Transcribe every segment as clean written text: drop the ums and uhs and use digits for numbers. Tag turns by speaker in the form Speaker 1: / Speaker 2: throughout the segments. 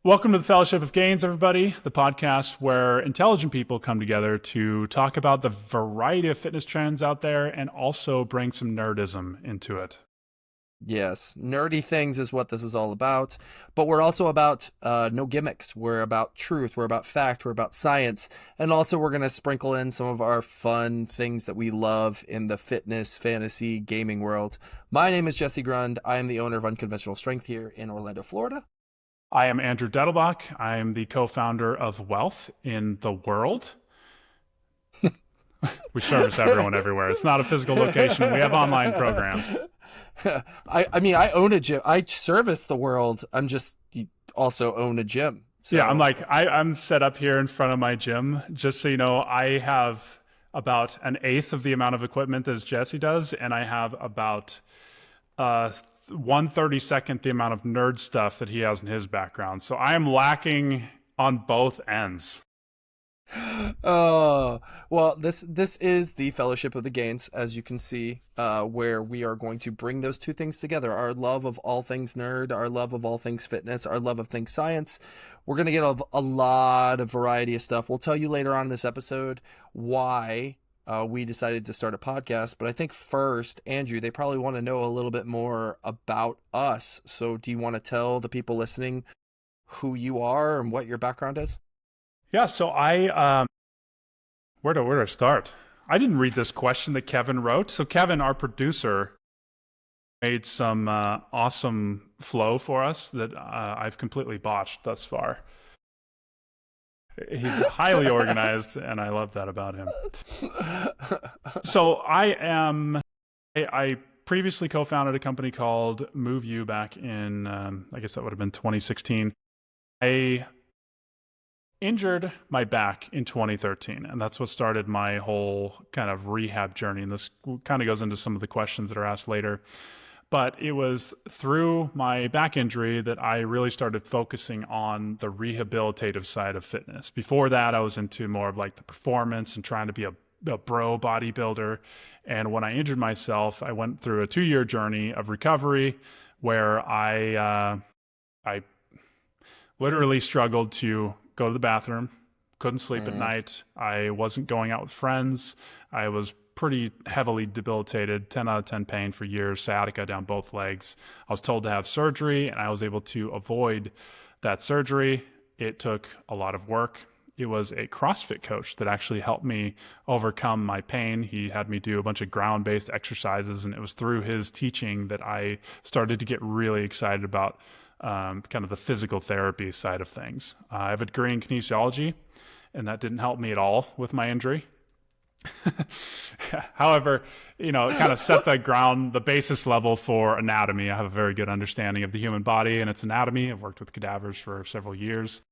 Speaker 1: Welcome to the Fellowship of Gains, everybody, the podcast where intelligent people come together to talk about the variety of fitness trends out there and also bring some nerdism into it.
Speaker 2: Yes, nerdy things is what this is all about. But we're also about no gimmicks. We're about truth. We're about fact. We're about science. And also, we're going to sprinkle in some of our fun things that we love in the fitness, fantasy, gaming world. My name is Jesse Grund. I am the owner of Unconventional Strength here in Orlando, Florida.
Speaker 1: I am Andrew Dettelbach. I am the co-founder of Whealth in the world. We service everyone everywhere. It's not a physical location. We have online programs.
Speaker 2: I own a gym. I service the world. I'm just also own a gym. So.
Speaker 1: Yeah, I'm set up here in front of my gym. Just so you know, I have about an eighth of the amount of equipment as Jesse does, and I have about 1/32 the amount of nerd stuff that he has in his background. So I am lacking on both ends.
Speaker 2: Oh, well, this is the Fellowship of the Gains, as you can see, where we are going to bring those two things together. Our love of all things nerd, our love of all things fitness, our love of things science. We're going to get a lot of variety of stuff. We'll tell you later on in this episode why we decided to start a podcast. But I think first, Andrew, they probably want to know a little bit more about us. So do you want to tell the people listening who you are and what your background is?
Speaker 1: Yeah, so where do I start? I didn't read this question that Kevin wrote. So Kevin, our producer, made some awesome flow for us that I've completely botched thus far. He's highly organized, and I love that about him. So I previously co-founded a company called Move You back in, I guess that would have been 2016. I injured my back in 2013, and that's what started my whole kind of rehab journey. And this kind of goes into some of the questions that are asked later. But it was through my back injury that I really started focusing on the rehabilitative side of fitness. Before that, I was into more of like the performance and trying to be a bro bodybuilder. And when I injured myself, I went through a 2-year journey of recovery where I literally struggled to go to the bathroom, couldn't sleep at night. I wasn't going out with friends. I was pretty heavily debilitated, 10 out of 10 pain for years, sciatica down both legs. I was told to have surgery, and I was able to avoid that surgery. It took a lot of work. It was a CrossFit coach that actually helped me overcome my pain. He had me do a bunch of ground-based exercises, and it was through his teaching that I started to get really excited about kind of the physical therapy side of things. I have a degree in kinesiology, and that didn't help me at all with my injury. However, it kind of set the basis level for anatomy. I have a very good understanding of the human body and its anatomy. I've worked with cadavers for several years.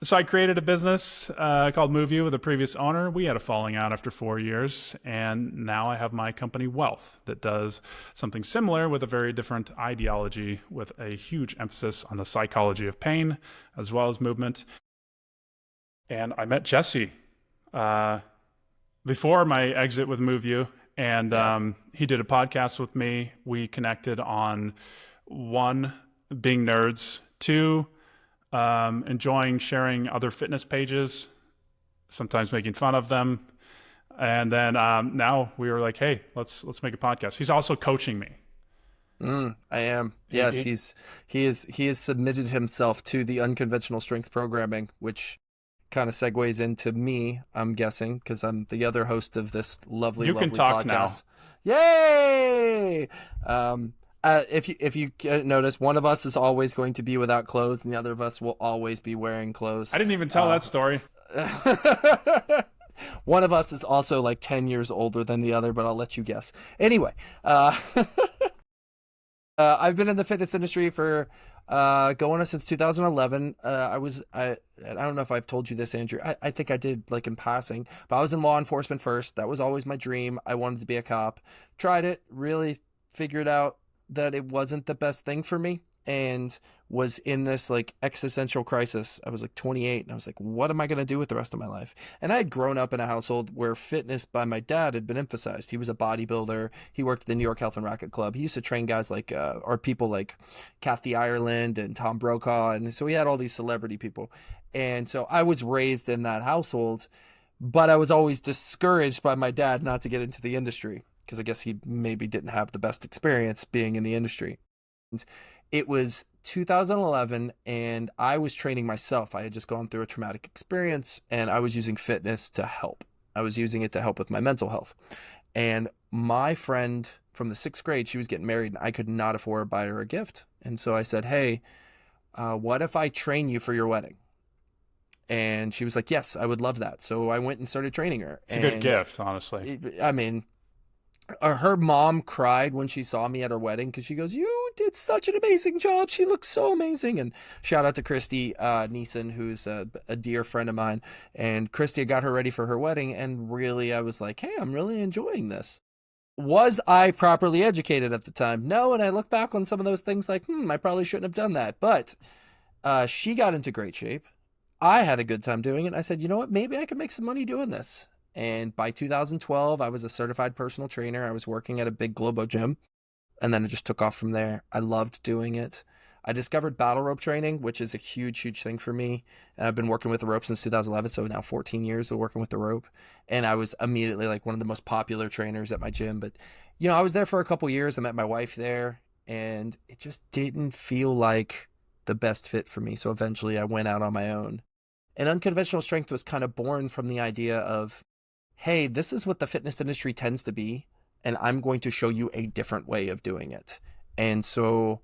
Speaker 1: So I created a business called Move You with a previous owner. We had a falling out after 4 years, and now I have my company Whealth that does something similar with a very different ideology with a huge emphasis on the psychology of pain as well as movement. And I met Jesse before my exit with Move You, and he did a podcast with me. We connected on 1, being nerds, 2, enjoying sharing other fitness pages, sometimes making fun of them. And then now we were like, hey, let's make a podcast. He's also coaching me.
Speaker 2: I am. Yes, he has submitted himself to the Unconventional Strength programming, which kind of segues into me, I'm guessing, because I'm the other host of this lovely
Speaker 1: Can talk
Speaker 2: podcast.
Speaker 1: now.
Speaker 2: Yay! If you notice, one of us is always going to be without clothes, and the other of us will always be wearing clothes.
Speaker 1: I didn't even tell that story.
Speaker 2: One of us is also like 10 years older than the other, but I'll let you guess. Anyway, I've been in the fitness industry for going on since 2011. I don't know if I've told you this, Andrew. I think I did, like, in passing, but I was in law enforcement first. That was always my dream. I wanted to be a cop. Tried it, really figured out that it wasn't the best thing for me. and was in this like existential crisis. I was like 28 and I was like, what am I going to do with the rest of my life? And I had grown up in a household where fitness by my dad had been emphasized. He was a bodybuilder. He worked at the New York Health and Racquet Club. He used to train guys like, or people like Kathy Ireland and Tom Brokaw. And so he had all these celebrity people. And so I was raised in that household, but I was always discouraged by my dad not to get into the industry because I guess he maybe didn't have the best experience being in the industry. It was 2011 and I was training myself. I had just gone through a traumatic experience and I was using fitness to help. I was using it to help with my mental health. And my friend from the 6th grade, she was getting married and I could not afford to buy her a gift. And so I said, hey, what if I train you for your wedding? And she was like, yes, I would love that. So I went and started training her.
Speaker 1: It's a good gift, honestly.
Speaker 2: I mean, her mom cried when she saw me at her wedding because she goes, you did such an amazing job. She looks so amazing. And shout out to Christy Neeson, who's a dear friend of mine. And Christy got her ready for her wedding. And really, I was like, hey, I'm really enjoying this. Was I properly educated at the time? No. And I look back on some of those things like, I probably shouldn't have done that. But she got into great shape. I had a good time doing it. I said, you know what? Maybe I could make some money doing this. And by 2012, I was a certified personal trainer. I was working at a big Globo gym. And then it just took off from there. I loved doing it. I discovered battle rope training, which is a huge, huge thing for me. And I've been working with the rope since 2011. So now 14 years of working with the rope. And I was immediately like one of the most popular trainers at my gym. But, I was there for a couple years. I met my wife there. And it just didn't feel like the best fit for me. So eventually I went out on my own. And Unconventional Strength was kind of born from the idea of, hey, this is what the fitness industry tends to be, and I'm going to show you a different way of doing it. And so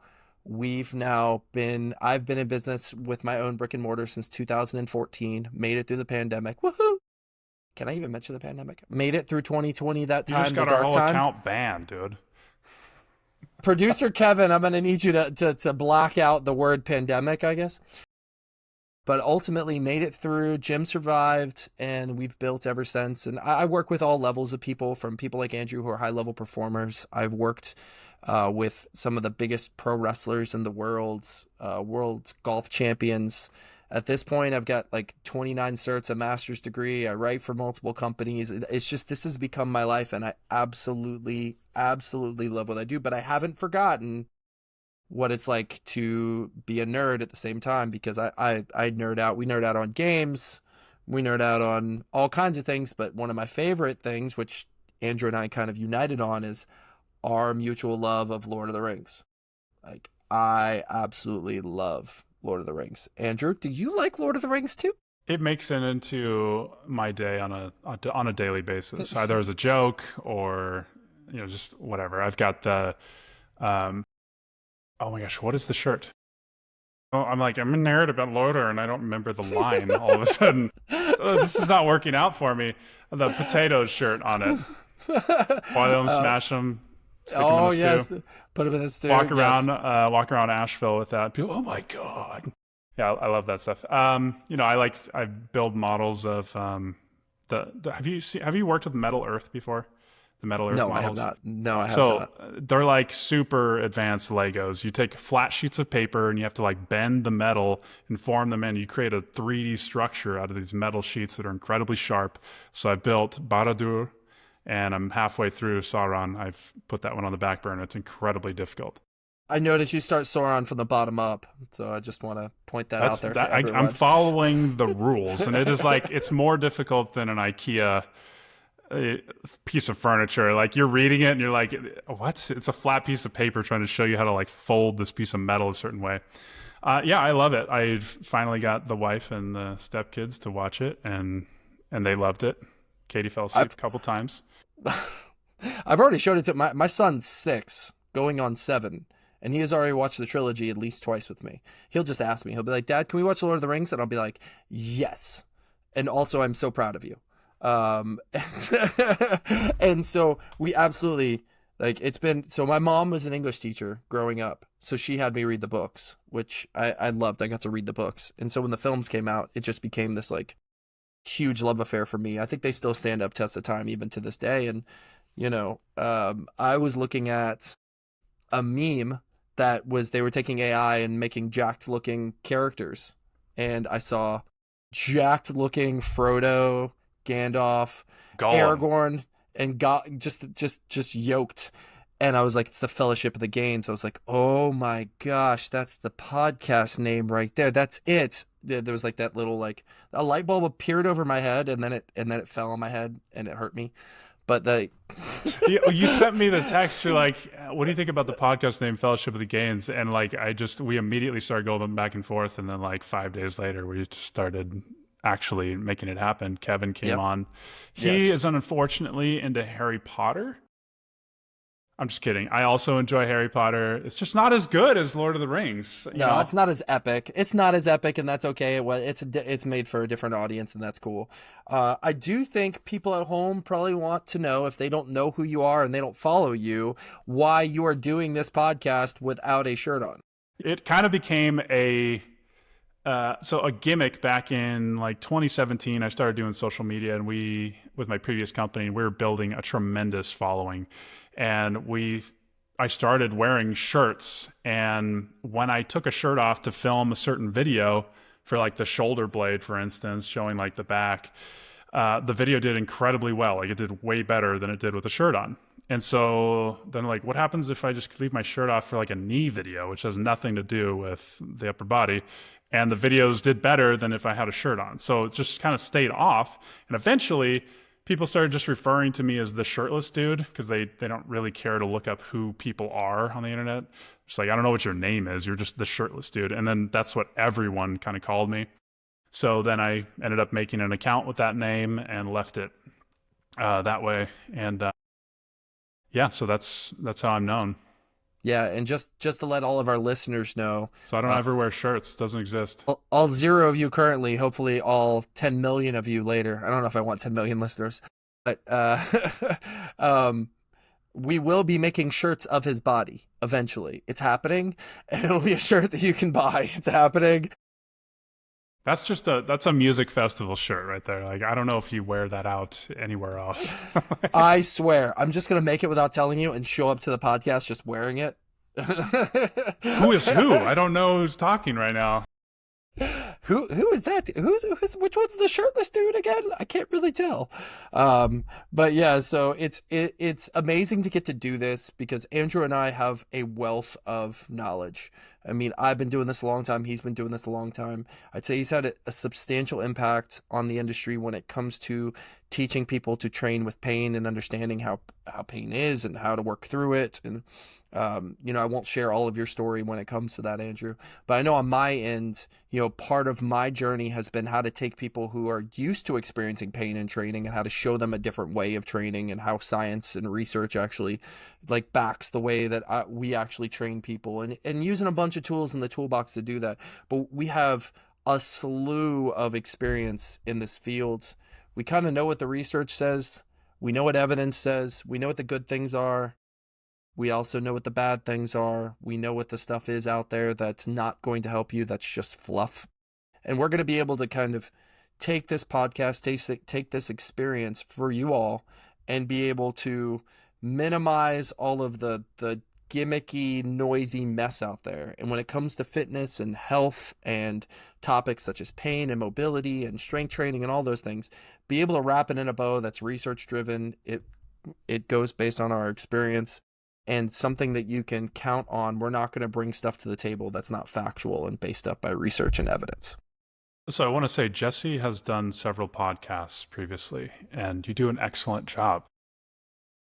Speaker 2: I've been in business with my own brick and mortar since 2014, made it through the pandemic. Woohoo! Can I even mention the pandemic? Made it through 2020, that time,
Speaker 1: You just got our whole account banned, dude.
Speaker 2: Producer Kevin, I'm going to need you to black out the word pandemic, I guess. But ultimately made it through. Jim survived, and we've built ever since. And I work with all levels of people, from people like Andrew who are high-level performers. I've worked with some of the biggest pro wrestlers in the world golf champions. At this point, I've got like 29 certs, a master's degree. I write for multiple companies. It's just, this has become my life, and I absolutely, absolutely love what I do. But I haven't forgotten what it's like to be a nerd at the same time, because I nerd out. We nerd out on games. We nerd out on all kinds of things. But one of my favorite things, which Andrew and I kind of united on, is our mutual love of Lord of the Rings. Like, I absolutely love Lord of the Rings. Andrew, do you like Lord of the Rings too?
Speaker 1: It makes it into my day on a daily basis, either as a joke or just whatever. I've got the oh my gosh, what is the shirt? Oh, I'm a nerd about Lorder, and I don't remember the line all of a sudden. This is not working out for me. The potatoes shirt on it. Boil them, smash them, stick them in the stew.
Speaker 2: Put them in the stew.
Speaker 1: Walk around Asheville with that. People, oh my God. Yeah, I love that stuff. I build models of have you worked with Metal Earth before? The Metal Earth models?
Speaker 2: I have not. No, I have
Speaker 1: not.
Speaker 2: So
Speaker 1: they're like super advanced Legos. You take flat sheets of paper and you have to like bend the metal and form them in. You create a 3D structure out of these metal sheets that are incredibly sharp. So I built Barad-dûr, and I'm halfway through Sauron. I've put that one on the back burner. It's incredibly difficult.
Speaker 2: I noticed you start Sauron from the bottom up, so I just want to point that out there to everyone.
Speaker 1: I'm following the rules, and it is it's more difficult than an IKEA piece of furniture. Like, you're reading it and you're like, what? It's a flat piece of paper trying to show you how to like fold this piece of metal a certain way. Yeah, I love it. I finally got the wife and the stepkids to watch it, and they loved it. Katie fell asleep a couple times.
Speaker 2: I've already showed it to my son's 6, going on 7. And he has already watched the trilogy at least twice with me. He'll just ask me. He'll be like, Dad, can we watch Lord of the Rings? And I'll be like, yes. And also, I'm so proud of you. And so we absolutely, so my mom was an English teacher growing up. So she had me read the books, which I loved. I got to read the books. And so when the films came out, it just became this like huge love affair for me. I think they still stand up test of time even to this day. And, I was looking at a meme that was they were taking AI and making jacked looking characters, and I saw jacked looking Frodo, Gandalf,
Speaker 1: Gollum.
Speaker 2: Aragorn, and got just yoked. And I was like, it's the Fellowship of the Gains. I was like, oh my gosh, that's the podcast name right there. That's it. There was like that little like a light bulb appeared over my head, and then it fell on my head and it hurt me. But
Speaker 1: You sent me the text. You're like, what do you think about the podcast name Fellowship of the Gains? And like, we immediately started going back and forth. And then like 5 days later, we just started actually making it happen. Kevin came on. He is unfortunately into Harry Potter. I'm just kidding. I also enjoy Harry Potter. It's just not as good as Lord of the Rings. You know?
Speaker 2: It's not as epic. It's not as epic, and that's okay. It's made for a different audience, and that's cool. I do think people at home probably want to know, if they don't know who you are and they don't follow you, why you are doing this podcast without a shirt on.
Speaker 1: It kind of became a gimmick back in like 2017. I started doing social media, and with my previous company, we were building a tremendous following. And I started wearing shirts, and when I took a shirt off to film a certain video for like the shoulder blade, for instance, showing like the back, the video did incredibly well. Like it did way better than it did with a shirt on. And so then like, what happens if I just leave my shirt off for like a knee video, which has nothing to do with the upper body? And the videos did better than if I had a shirt on. So it just kind of stayed off. And eventually people started just referring to me as the Shirtless Dude, because they don't really care to look up who people are on the internet. It's like, I don't know what your name is. You're just the Shirtless Dude. And then that's what everyone kind of called me. So then I ended up making an account with that name and left it that way. And so that's how I'm known.
Speaker 2: Yeah, and just to let all of our listeners know.
Speaker 1: So I don't ever wear shirts. It doesn't exist.
Speaker 2: All 0 of you currently, hopefully all 10 million of you later. I don't know if I want 10 million listeners. But we will be making shirts of his body eventually. It's happening, and it'll be a shirt that you can buy. It's happening.
Speaker 1: That's a music festival shirt right there. Like, I don't know if you wear that out anywhere else.
Speaker 2: I swear, I'm just going to make it without telling you and show up to the podcast just wearing it.
Speaker 1: Who is who? I don't know who's talking right now.
Speaker 2: Who is that? Which one's the Shirtless Dude again? I can't really tell. But yeah, so it's amazing to get to do this, because Andrew and I have a wealth of knowledge. I mean, I've been doing this a long time. He's been doing this a long time. I'd say he's had a substantial impact on the industry when it comes to teaching people to train with pain and understanding how pain is and how to work through it. And, I won't share all of your story when it comes to that, Andrew, but I know on my end, part of my journey has been how to take people who are used to experiencing pain in training and how to show them a different way of training, and how science and research actually like backs the way that we actually train people, and using a bunch of tools in the toolbox to do that. But we have a slew of experience in this field. We kind of know what the research says. We know what evidence says. We know what the good things are. We also know what the bad things are. We know what the stuff is out there that's not going to help you, that's just fluff. And we're going to be able to kind of take this podcast, take this experience for you all, and be able to minimize all of the gimmicky, noisy mess out there. And when it comes to fitness and health and topics such as pain and mobility and strength training and all those things, be able to wrap it in a bow that's research driven. It goes based on our experience, and something that you can count on. We're not going to bring stuff to the table that's not factual and based up by research and evidence.
Speaker 1: So I want to say Jesse has done several podcasts previously, and you do an excellent job.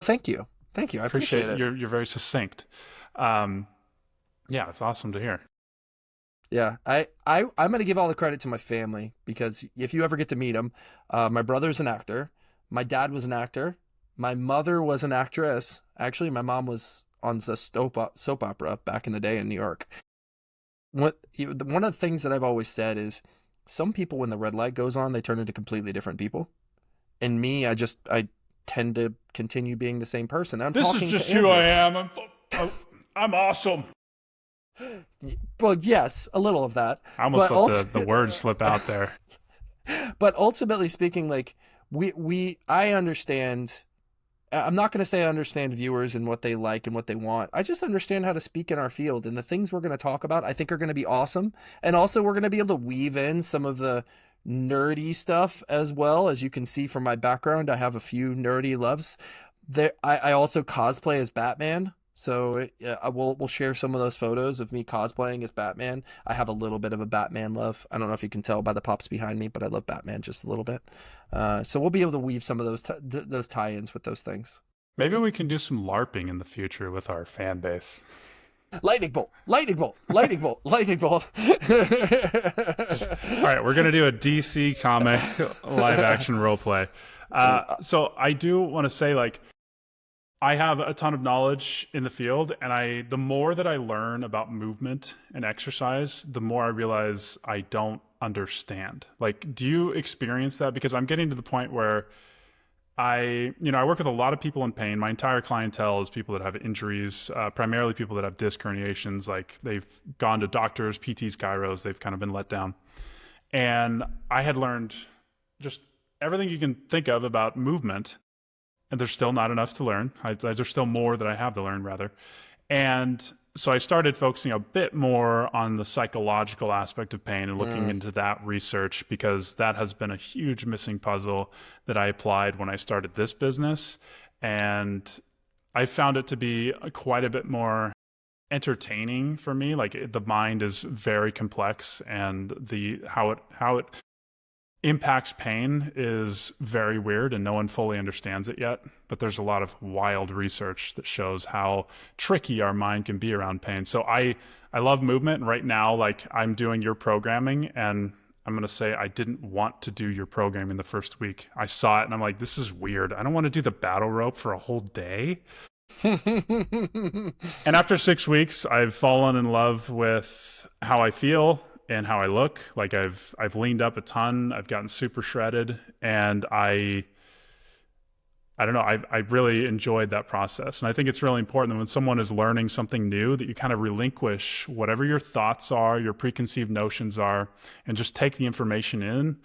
Speaker 2: Thank you. I appreciate it.
Speaker 1: You're very succinct. It's awesome to hear.
Speaker 2: Yeah, I'm going to give all the credit to my family, because if you ever get to meet him, my brother's an actor. My dad was an actor. My mother was an actress. Actually, my mom was on the soap opera back in the day in New York. One of the things that I've always said is, some people, when the red light goes on, they turn into completely different people. And me, I tend to continue being the same person.
Speaker 1: This is just who I am. I'm awesome.
Speaker 2: Well, yes, a little of that.
Speaker 1: I almost let the words slip out there.
Speaker 2: But ultimately speaking, like I understand I'm not going to say I understand viewers and what they like and what they want. I just understand how to speak in our field, and the things we're going to talk about I think are going to be awesome. And also we're going to be able to weave in some of the nerdy stuff as well. As you can see from my background, I have a few nerdy loves. I also cosplay as Batman. So we'll share some of those photos of me cosplaying as Batman. I have a little bit of a Batman love. I don't know if you can tell by the pops behind me, but I love Batman just a little bit. So we'll be able to weave some of those tie-ins with those things.
Speaker 1: Maybe we can do some LARPing in the future with our fan base.
Speaker 2: Lightning bolt, lightning bolt, lightning bolt, lightning bolt.
Speaker 1: All right, we're gonna do a DC comic live action role play. So I do want to say, like, I have a ton of knowledge in the field, and the more that I learn about movement and exercise, the more I realize I don't understand. Like, do you experience that? Because I'm getting to the point where I work with a lot of people in pain. My entire clientele is people that have injuries, primarily people that have disc herniations. Like, they've gone to doctors, PTs, chiros, they've kind of been let down. And I had learned just everything you can think of about movement, and there's still not enough to learn. There's still more that I have to learn, rather. And so I started focusing a bit more on the psychological aspect of pain and looking into that research, because that has been a huge missing puzzle that I applied when I started this business. And I found it to be quite a bit more entertaining for me. Like, the mind is very complex, and how it impacts pain is very weird, and no one fully understands it yet. But there's a lot of wild research that shows how tricky our mind can be around pain. So I love movement. And right now, like, I'm doing your programming, and I'm going to say I didn't want to do your programming the first week. I saw it and I'm like, this is weird. I don't want to do the battle rope for a whole day. And after 6 weeks, I've fallen in love with how I feel and how I look. Like, I've leaned up a ton. I've gotten super shredded, and I don't know. I really enjoyed that process. And I think it's really important that when someone is learning something new, that you kind of relinquish whatever your thoughts are, your preconceived notions are, and just take the information in,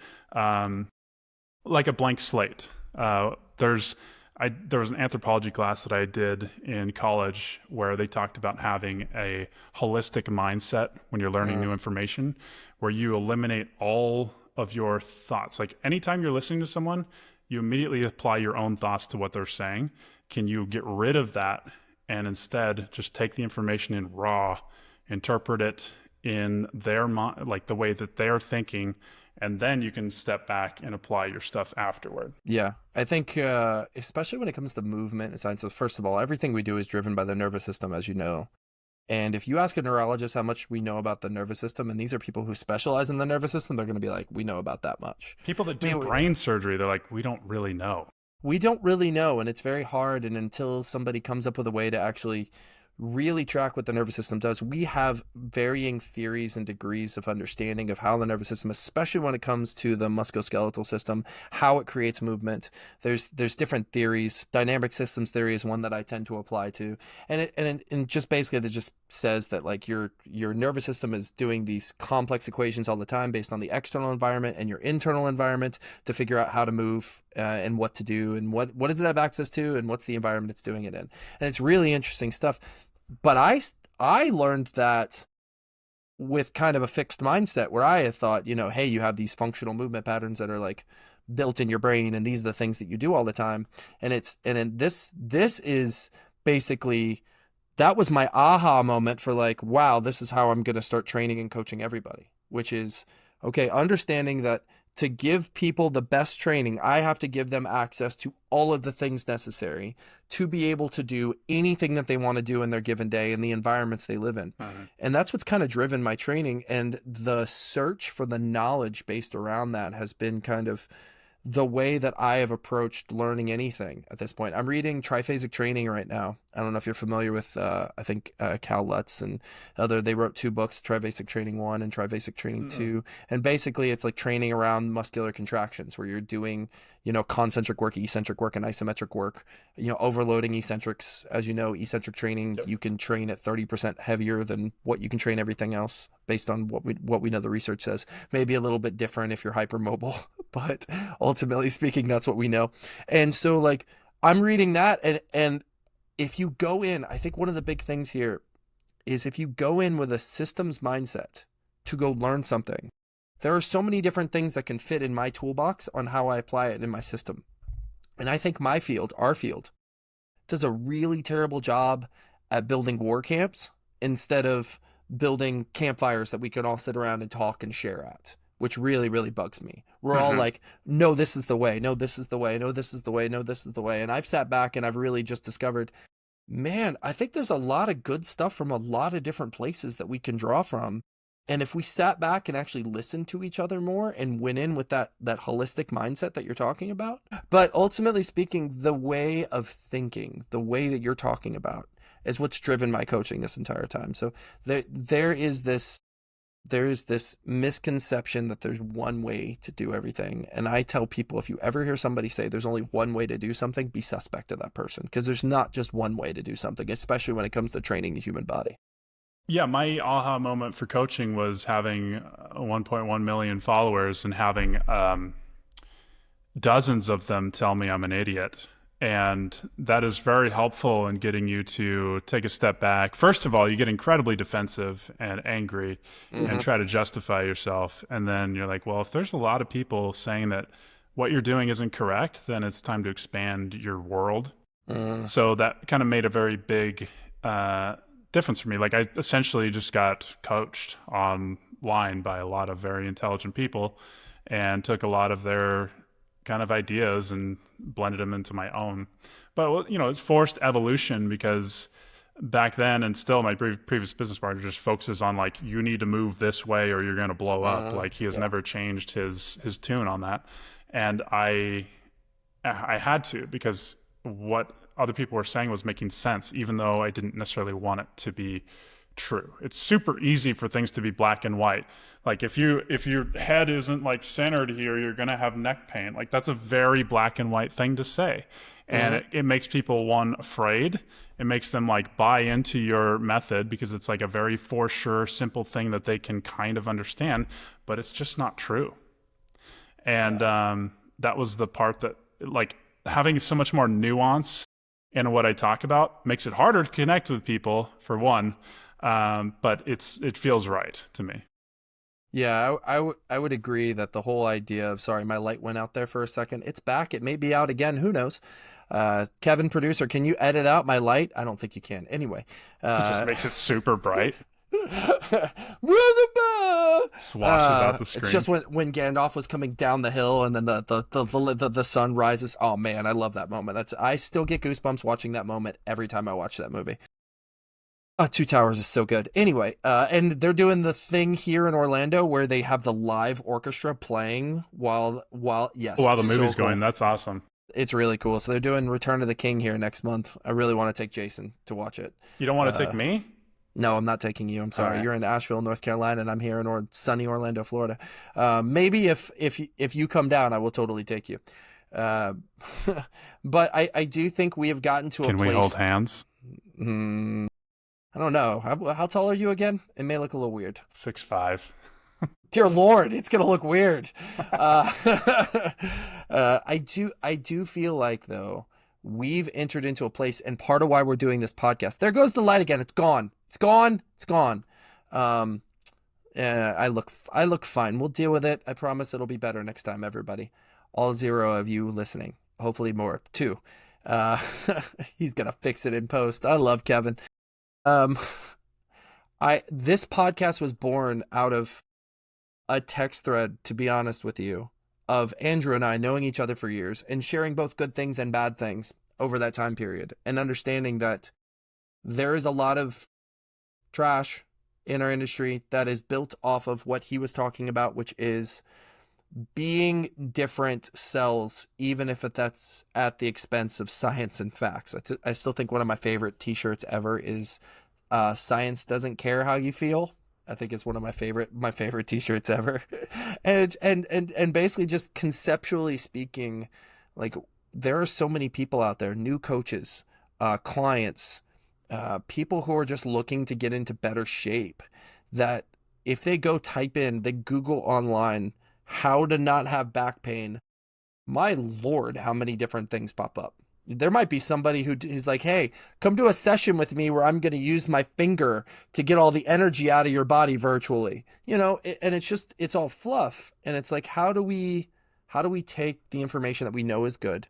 Speaker 1: like a blank slate. There was an anthropology class that I did in college where they talked about having a holistic mindset when you're learning new information, where you eliminate all of your thoughts. Like, anytime you're listening to someone, you immediately apply your own thoughts to what they're saying. Can you get rid of that and instead just take the information in raw, interpret it in their mind, like the way that they're thinking, and then you can step back and apply your stuff afterward.
Speaker 2: Yeah, I think especially when it comes to movement and science. So first of all, everything we do is driven by the nervous system, as you know. And if you ask a neurologist how much we know about the nervous system, and these are people who specialize in the nervous system, they're going to be like, we know about that much.
Speaker 1: People that do brain surgery, they're like, we don't really know.
Speaker 2: We don't really know, and it's very hard. And until somebody comes up with a way to actually really track what the nervous system does, we have varying theories and degrees of understanding of how the nervous system, especially when it comes to the musculoskeletal system, how it creates movement. There's different theories. Dynamic systems theory is one that I tend to apply to, and just basically that just says that, like, your nervous system is doing these complex equations all the time based on the external environment and your internal environment to figure out how to move and what to do and what does it have access to and what's the environment it's doing it in. And it's really interesting stuff. But I learned that with kind of a fixed mindset, where I had thought, hey, you have these functional movement patterns that are like built in your brain, and these are the things that you do all the time. And this is basically, that was my aha moment for, like, wow, this is how I'm going to start training and coaching everybody, which is, okay, understanding that to give people the best training, I have to give them access to all of the things necessary to be able to do anything that they want to do in their given day in the environments they live in. And that's what's kind of driven my training. And the search for the knowledge based around that has been kind of the way that I have approached learning anything at this point. I'm reading Triphasic Training right now. I don't know if you're familiar with, I think Cal Lutz and they wrote 2 books, Triphasic Training 1 and Triphasic Training 2. And basically it's like training around muscular contractions, where you're doing, concentric work, eccentric work, and isometric work, overloading eccentrics. As you know, eccentric training, you can train at 30% heavier than what you can train everything else based on what we know the research says. Maybe a little bit different if you're hypermobile, but ultimately speaking, that's what we know. And so, like, I'm reading that, and if you go in, I think one of the big things here is if you go in with a systems mindset to go learn something, there are so many different things that can fit in my toolbox on how I apply it in my system. And I think my field, our field, does a really terrible job at building war camps instead of building campfires that we can all sit around and talk and share at, which really, really bugs me. We're all like, no, this is the way. No, this is the way. No, this is the way. No, this is the way. And I've sat back and I've really just discovered, man, I think there's a lot of good stuff from a lot of different places that we can draw from. And if we sat back and actually listened to each other more and went in with that holistic mindset that you're talking about. But ultimately speaking, the way of thinking, the way that you're talking about is what's driven my coaching this entire time. So there is this misconception that there's one way to do everything. And I tell people, if you ever hear somebody say there's only one way to do something, be suspect of that person, because there's not just one way to do something, especially when it comes to training the human body.
Speaker 1: Yeah, my aha moment for coaching was having 1.1 million followers and having dozens of them tell me I'm an idiot. And that is very helpful in getting you to take a step back. First of all, you get incredibly defensive and angry and try to justify yourself. And then you're like, well, if there's a lot of people saying that what you're doing isn't correct, then it's time to expand your world. So that kind of made a very big difference for me. Like, I essentially just got coached online by a lot of very intelligent people and took a lot of their kind of ideas and blended them into my own. But, you know, it's forced evolution, because back then, and still my previous business partner just focuses on like, you need to move this way or you're going to blow up. Like, he has never changed his tune on that. And I had to, because what other people were saying was making sense, even though I didn't necessarily want it to be true. It's super easy for things to be black and white. Like, if your head isn't like centered here, you're going to have neck pain. Like, that's a very black and white thing to say. And it makes people, one, afraid. It makes them like buy into your method because it's like a very for sure, simple thing that they can kind of understand, but it's just not true. And that was the part that, like, having so much more nuance in what I talk about makes it harder to connect with people, for one. But it feels right to me.
Speaker 2: Yeah, I would agree that the whole idea of, sorry, my light went out there for a second. It's back. It may be out again. Who knows? Kevin, producer, can you edit out my light? I don't think you can. Anyway.
Speaker 1: It just makes it super bright.
Speaker 2: Just
Speaker 1: washes out the screen.
Speaker 2: It's just when Gandalf was coming down the hill and then the sun rises. Oh man, I love that moment. I still get goosebumps watching that moment every time I watch that movie. Two Towers is so good. Anyway, and they're doing the thing here in Orlando where they have the live orchestra playing while
Speaker 1: the movie's going. That's awesome.
Speaker 2: It's really cool. So they're doing Return of the King here next month. I really want to take Jason to watch it.
Speaker 1: You don't want to take me?
Speaker 2: No, I'm not taking you. I'm sorry.
Speaker 1: Right.
Speaker 2: You're in Asheville, North Carolina, and I'm here in sunny Orlando, Florida. Maybe if you come down, I will totally take you. But I do think we have gotten to a place.
Speaker 1: Can we hold hands?
Speaker 2: I don't know. How tall are you again? It may look a little weird.
Speaker 1: 6'5".
Speaker 2: Dear Lord, it's gonna look weird. I do feel like, though, we've entered into a place, and part of why we're doing this podcast. There goes the light again. It's gone. It's gone. It's gone. I look fine. We'll deal with it. I promise it'll be better next time, everybody. All 0 of you listening. Hopefully more. 2. He's gonna fix it in post. I love Kevin. This podcast was born out of a text thread, to be honest with you, of Andrew and I knowing each other for years and sharing both good things and bad things over that time period, and understanding that there is a lot of trash in our industry that is built off of what he was talking about, which is being different sells, even if that's at the expense of science and facts. I still think one of my favorite t-shirts ever is science doesn't care how you feel. I think it's one of my favorite t-shirts ever. and basically, just conceptually speaking, like, there are so many people out there, new coaches, clients, people who are just looking to get into better shape, that if they they Google online how to not have back pain, my Lord, how many different things pop up. There might be somebody who's like, hey, come to a session with me where I'm going to use my finger to get all the energy out of your body virtually. And it's all fluff. And it's like, how do we take the information that we know is good?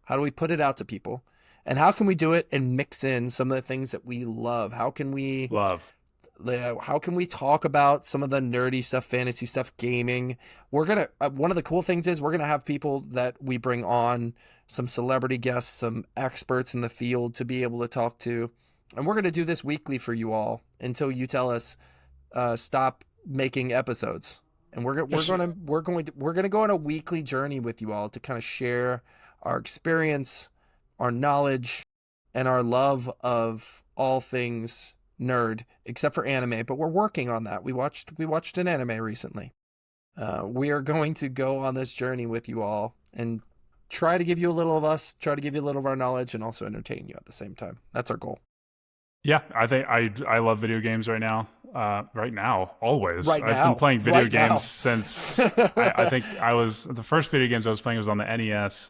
Speaker 2: How do we put it out to people? And how can we do it and mix in some of the things that we love?
Speaker 1: Love.
Speaker 2: How can we talk about some of the nerdy stuff, fantasy stuff, gaming? We're going to, one of the cool things is we're going to have people that we bring on, some celebrity guests, some experts in the field to be able to talk to. And we're going to do this weekly for you all until you tell us, stop making episodes. And we're going to go on a weekly journey with you all to kind of share our experience, our knowledge, and our love of all things nerd, except for anime, but we're working on that. We watched an anime recently. We are going to go on this journey with you all and try to give you a little of us, try to give you a little of our knowledge, and also entertain you at the same time. That's our goal.
Speaker 1: Yeah, I think I love video games right now. Right now, always.
Speaker 2: Right now.
Speaker 1: I've been playing video
Speaker 2: Right
Speaker 1: games
Speaker 2: now.
Speaker 1: since I think the first video games I was playing was on the NES.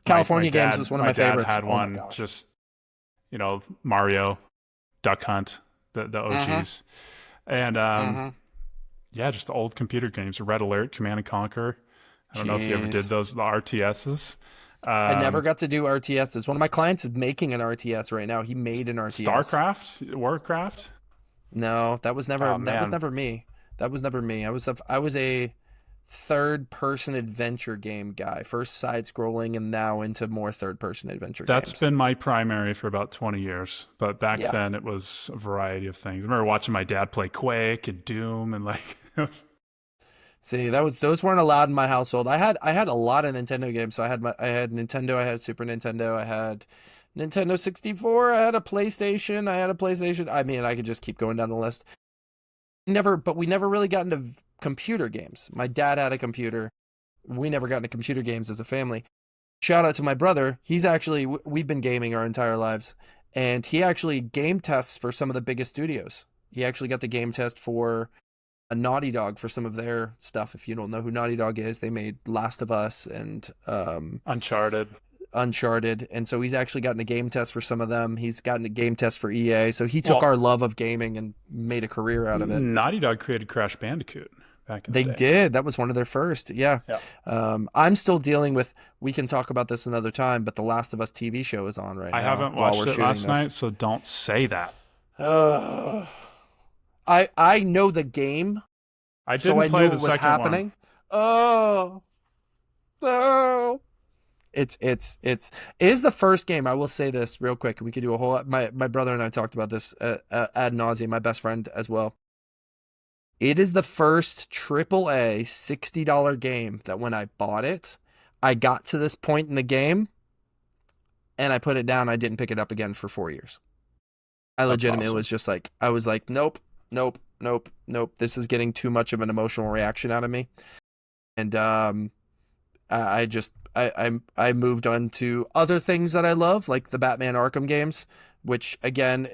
Speaker 2: California Games was one of my favorites.
Speaker 1: Dad had
Speaker 2: Oh my
Speaker 1: one,
Speaker 2: gosh.
Speaker 1: just Mario, Duck Hunt, the OGs, and yeah, just the old computer games, Red Alert, Command and Conquer. I don't know if you ever did those, the RTSs.
Speaker 2: I never got to do RTSs. One of my clients is making an RTS right now. He made an RTS.
Speaker 1: StarCraft, Warcraft.
Speaker 2: No, that was never.
Speaker 1: Oh,
Speaker 2: that was
Speaker 1: man.
Speaker 2: never me. That was never me. I was a third-person adventure game guy. First side-scrolling, and now into more third-person adventure
Speaker 1: That's
Speaker 2: games.
Speaker 1: been my primary for about 20 years. But back
Speaker 2: Yeah.
Speaker 1: then it was a variety of things. I remember watching my dad play Quake and Doom and like
Speaker 2: See, those weren't allowed in my household. I had a lot of Nintendo games. So I had Nintendo, I had Super Nintendo, I had Nintendo 64, I had a PlayStation, I mean, I could just keep going down the list. But we never really got into computer games. My dad had a computer. We never got into computer games as a family. Shout out to my brother. We've been gaming our entire lives, and he actually game tests for some of the biggest studios. He actually got the game test for a Naughty Dog for some of their stuff. If you don't know who Naughty Dog is, they made Last of Us and
Speaker 1: Uncharted.
Speaker 2: And so he's actually gotten a game test for some of them. He's gotten a game test for EA. So he took
Speaker 1: Well,
Speaker 2: our love of gaming and made a career out of it.
Speaker 1: Naughty Dog created Crash Bandicoot back in the
Speaker 2: They
Speaker 1: day.
Speaker 2: did. That was one of their first. Yeah. I'm still dealing with. We can talk about this another time, but the Last of Us TV show is on right now.
Speaker 1: I haven't
Speaker 2: while
Speaker 1: watched
Speaker 2: we're
Speaker 1: it
Speaker 2: shooting
Speaker 1: last
Speaker 2: this.
Speaker 1: night, so don't say that.
Speaker 2: I know the game,
Speaker 1: I
Speaker 2: so
Speaker 1: didn't
Speaker 2: I
Speaker 1: play
Speaker 2: knew
Speaker 1: the
Speaker 2: it was
Speaker 1: second
Speaker 2: happening. Oh, no. It is the first game. I will say this real quick. We could do a whole. My brother and I talked about this ad nauseum. My best friend as well. It is the first AAA $60 game that when I bought it, I got to this point in the game, and I put it down. I didn't pick it up again for 4 years. I legitimately
Speaker 1: awesome.
Speaker 2: was just like, I was like, nope, nope, nope, nope. This is getting too much of an emotional reaction out of me, and I moved on to other things that I love, like the Batman Arkham games. Which again,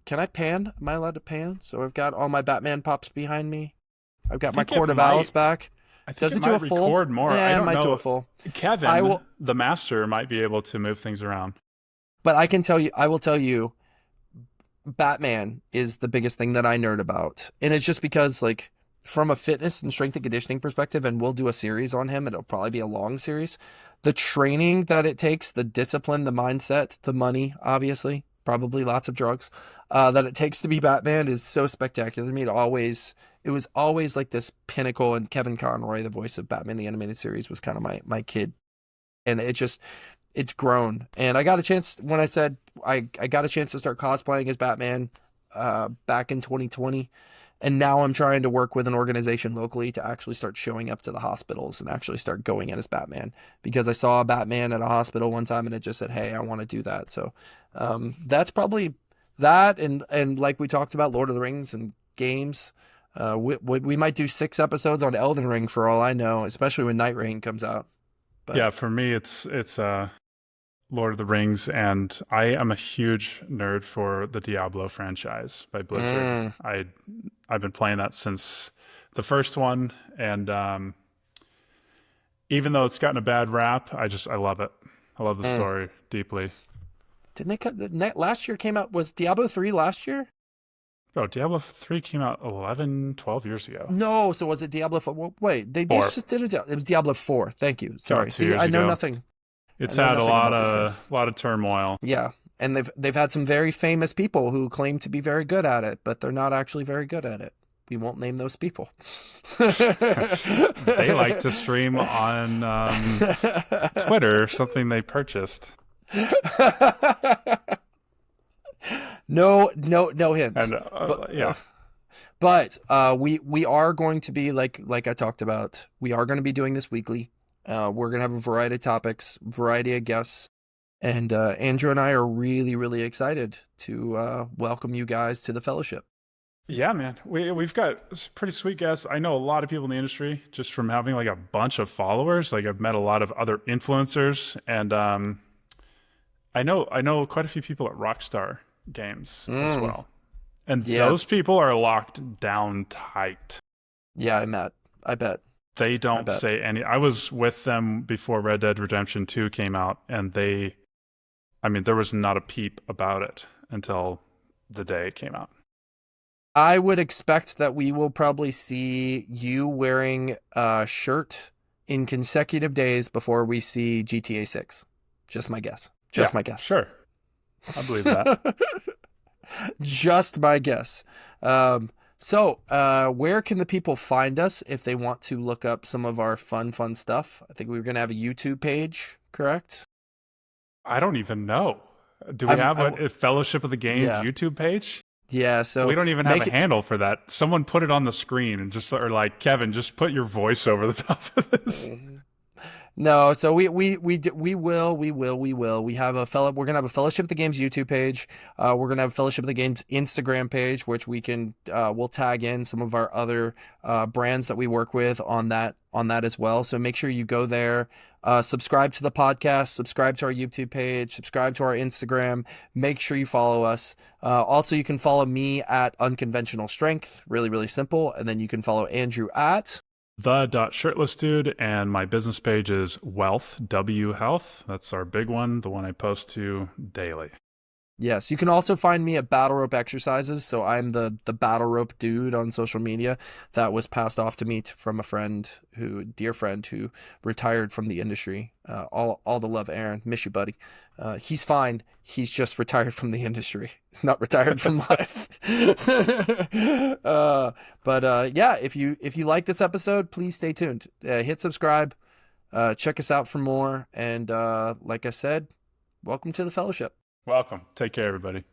Speaker 2: can I pan? Am I allowed to pan? So I've got all my Batman pops behind me. I've got my
Speaker 1: think it
Speaker 2: Court of Owls
Speaker 1: might-
Speaker 2: back.
Speaker 1: I think
Speaker 2: Does
Speaker 1: it
Speaker 2: it do
Speaker 1: might
Speaker 2: a full?
Speaker 1: record more.
Speaker 2: Yeah,
Speaker 1: I
Speaker 2: it
Speaker 1: don't
Speaker 2: might
Speaker 1: know.
Speaker 2: do a full.
Speaker 1: Kevin,
Speaker 2: I will-
Speaker 1: the master, might be able to move things around.
Speaker 2: But I will tell you, Batman is the biggest thing that I nerd about. And it's just because, like, from a fitness and strength and conditioning perspective, and we'll do a series on him, it'll probably be a long series. The training that it takes, the discipline, the mindset, the money, obviously, probably lots of drugs, that it takes to be Batman is so spectacular to me. It was always like this pinnacle, and Kevin Conroy, the voice of Batman the Animated Series, was kind of my kid. And it's grown. And I got a chance, when I said I got a chance to start cosplaying as Batman back in 2020. And now I'm trying to work with an organization locally to actually start showing up to the hospitals and actually start going in as Batman, because I saw a Batman at a hospital one time and it just said, hey, I want to do that. So that's probably that. And like we talked about, Lord of the Rings and games. We might do 6 episodes on Elden Ring for all I know, especially when Night Rain comes out. But
Speaker 1: Yeah, for me, it's Lord of the Rings, and I am a huge nerd for the Diablo franchise by Blizzard. I've been playing that since the first one, and even though it's gotten a bad rap, I love it. I love the story deeply.
Speaker 2: Didn't they cut last year came out? Was Diablo 3 last year?
Speaker 1: Bro, Diablo 3 came out 11, 12 years ago.
Speaker 2: No, so was it Diablo 4? Well, wait, they
Speaker 1: 4.
Speaker 2: just did it. It was Diablo 4. Thank you. Sorry.
Speaker 1: 2
Speaker 2: See,
Speaker 1: years
Speaker 2: I know
Speaker 1: ago.
Speaker 2: nothing.
Speaker 1: It's
Speaker 2: I know
Speaker 1: had
Speaker 2: nothing about
Speaker 1: a lot of turmoil.
Speaker 2: Yeah, and they've had some very famous people who claim to be very good at it, but they're not actually very good at it. We won't name those people.
Speaker 1: They like to stream on Twitter, something they purchased.
Speaker 2: No hints.
Speaker 1: And yeah.
Speaker 2: But we are going to be like I talked about. We are going to be doing this weekly. We're going to have a variety of topics, variety of guests, and Andrew and I are really, really excited to welcome you guys to the fellowship.
Speaker 1: Yeah, man, we've got pretty sweet guests. I know a lot of people in the industry just from having like a bunch of followers. Like I've met a lot of other influencers, and I know quite a few people at Rockstar Games as well. And those people are locked down tight.
Speaker 2: Yeah, I bet.
Speaker 1: They don't say any. I was with them before Red Dead Redemption 2 came out, and there was not a peep about it until the day it came out.
Speaker 2: I would expect that we will probably see you wearing a shirt in consecutive days before we see GTA 6. Just my guess. My guess.
Speaker 1: Sure. I believe that.
Speaker 2: Just my guess. So where can the people find us if they want to look up some of our fun stuff? I think we're going to have a YouTube page, correct?
Speaker 1: I don't even know. Do we have a Fellowship of the Games YouTube page?
Speaker 2: Yeah, so
Speaker 1: we don't even have a handle for that. Someone put it on the screen and Kevin, just put your voice over the top of this.
Speaker 2: No, so we will. We have we're gonna have a Fellowship of the Games YouTube page. We're gonna have a Fellowship of the Games Instagram page, which we'll tag in some of our other brands that we work with on that as well. So make sure you go there, subscribe to the podcast, subscribe to our YouTube page, subscribe to our Instagram. Make sure you follow us. Also, you can follow me at Unconventional Strength. Really, really simple. And then you can follow Andrew at
Speaker 1: Shirtless Dude, and my business page is Whealth, Whealth. That's our big one, the one I post to daily.
Speaker 2: Yes, you can also find me at Battle Rope Exercises. So I'm the Battle Rope dude on social media. That was passed off to me from a dear friend who retired from the industry. All the love, Aaron. Miss you, buddy. He's fine. He's just retired from the industry. He's not retired from life. Yeah, if you like this episode, please stay tuned. Hit subscribe. Check us out for more. And like I said, welcome to the fellowship.
Speaker 1: Welcome. Take care, everybody.